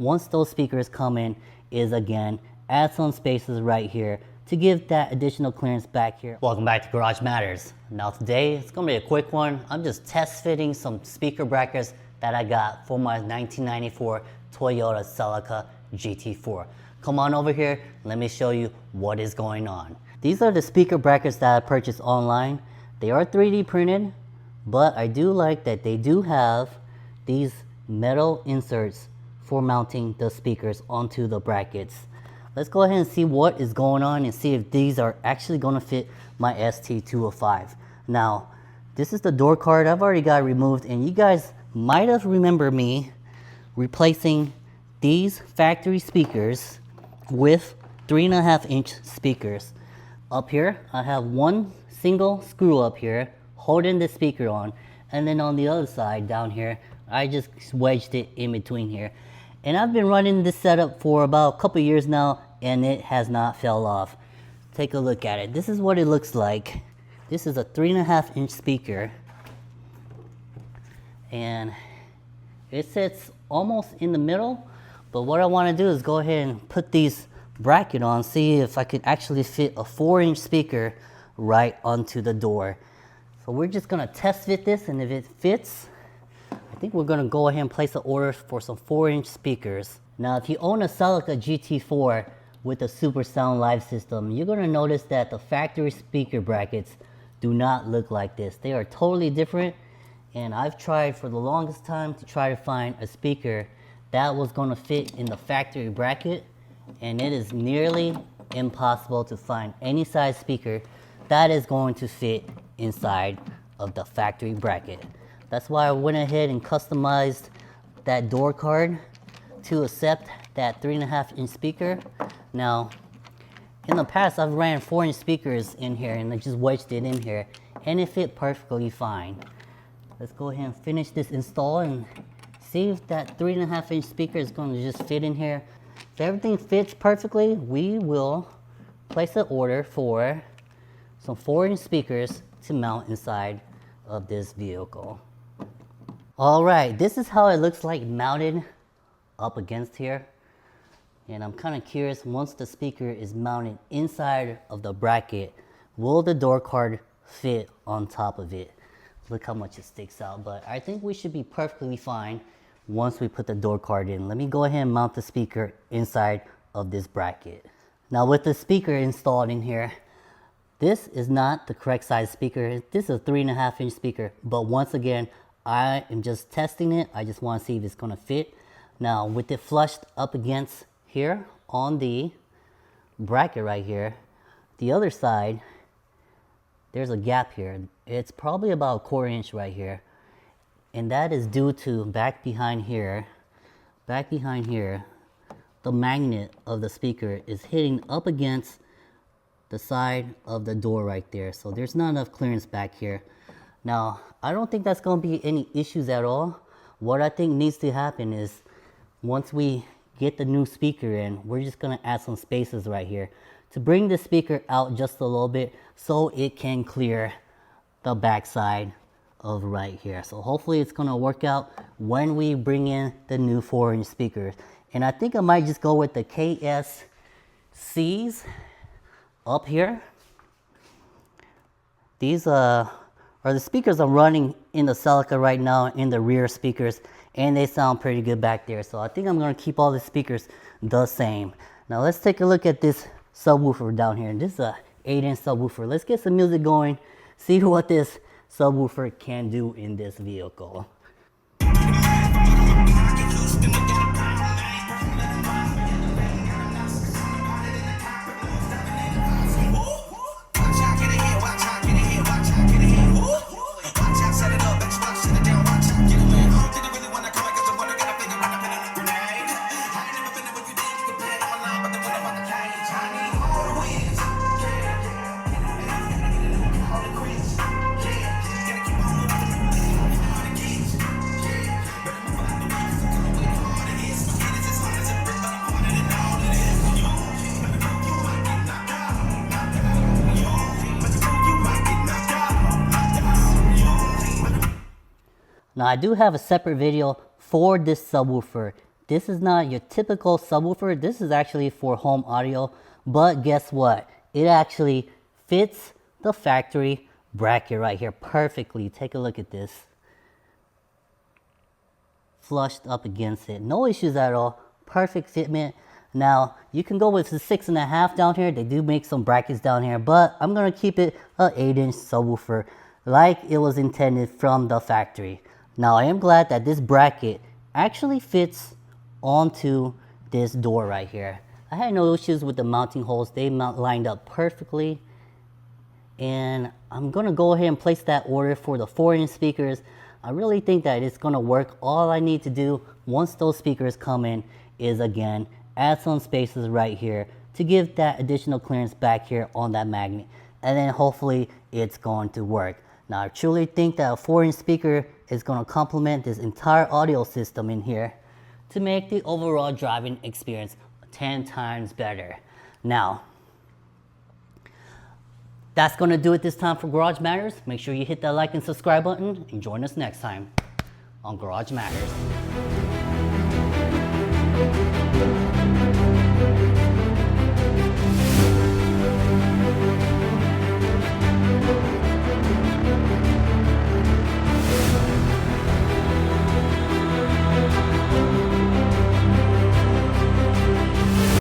once those speakers come in is again add some spaces right here to give that additional clearance back here. Welcome back to Garage Matters. Now today it's gonna be a quick one. I'm just test fitting some speaker brackets that I got for my 1994 Toyota Celica GT4. Come on over here, let me show you what is going on. These are the speaker brackets that I purchased online. They are 3D printed, but I do like that they do have these metal inserts for mounting the speakers onto the brackets. Let's go ahead and see what is going on and see if these are actually going to fit my ST205. Now, this is the door card. I've already got it removed, and you guys might have remembered me replacing these factory speakers with 3.5-inch speakers. Up here, I have one single screw up here holding the speaker on, and then on the other side down here, I just wedged it in between here. And I've been running this setup for about a couple years now, and it has not fell off. Take a look at it. This is what it looks like. This is a 3.5-inch speaker, and it sits almost in the middle. But what I want to do is go ahead and put these bracket on, see if I could actually fit a 4-inch speaker right onto the door. So we're just gonna test fit this, and if it fits, I think we're gonna go ahead and place an order for some 4-inch speakers. Now, if you own a Celica GT4 with a Super Sound Live system, you're gonna notice that the factory speaker brackets do not look like this. They are totally different, and I've tried for the longest time to try to find a speaker that was gonna fit in the factory bracket, and it is nearly impossible to find any size speaker that is going to fit inside of the factory bracket. That's why I went ahead and customized that door card to accept that 3.5-inch speaker. Now, in the past, I've ran 4-inch speakers in here, and I just wedged it in here, and it fit perfectly fine. Let's go ahead and finish this install and see if that 3.5-inch speaker is going to just fit in here. If everything fits perfectly, we will place an order for some 4-inch speakers to mount inside of this vehicle. All right, this is how it looks like mounted up against here. And I'm kind of curious, once the speaker is mounted inside of the bracket, will the door card fit on top of it? Look how much it sticks out, but I think we should be perfectly fine once we put the door card in. Let me go ahead and mount the speaker inside of this bracket. Now, with the speaker installed in here, this is not the correct size speaker. This is a 3.5-inch speaker, but once again, I am just testing it. I just want to see if it's going to fit. Now, with it flushed up against here on the bracket right here, the other side, there's a gap here. It's probably about 1/4 inch right here. And that is due to back behind here, the magnet of the speaker is hitting up against the side of the door right there. So there's not enough clearance back here. Now, I don't think that's going to be any issues at all. What I think needs to happen is once we get the new speaker in, we're just going to add some spaces right here to bring the speaker out just a little bit so it can clear the back side of right here. So hopefully it's going to work out when we bring in the new 4-inch speakers. And I think I might just go with the KSCs up here. These are the speakers I'm running in the Celica right now, in the rear speakers, and they sound pretty good back there. So I think I'm going to keep all the speakers the same. Now let's take a look at this subwoofer down here. This is a 8-inch subwoofer. Let's get some music going, see what this subwoofer can do in this vehicle. Now I do have a separate video for this subwoofer this is not your typical subwoofer. This is actually for home audio, but guess what? It actually fits the factory bracket right here perfectly. Take a look at this. Flushed up against it. No issues at all. Perfect fitment. Now, you can go with the 6.5 down here. They do make some brackets down here, but I'm going to keep it an 8-inch subwoofer like it was intended from the factory. Now, I am glad that this bracket actually fits onto this door right here. I had no issues with the mounting holes. They lined up perfectly. And I'm going to go ahead and place that order for the 4-inch speakers. I really think that it's going to work. All I need to do once those speakers come in is, again, add some spaces right here to give that additional clearance back here on that magnet. And then hopefully it's going to work. Now, I truly think that a 4-inch speaker is going to complement this entire audio system in here to make the overall driving experience 10 times better. Now, that's going to do it this time for Garage Matters. Make sure you hit that like and subscribe button and join us next time on Garage Matters.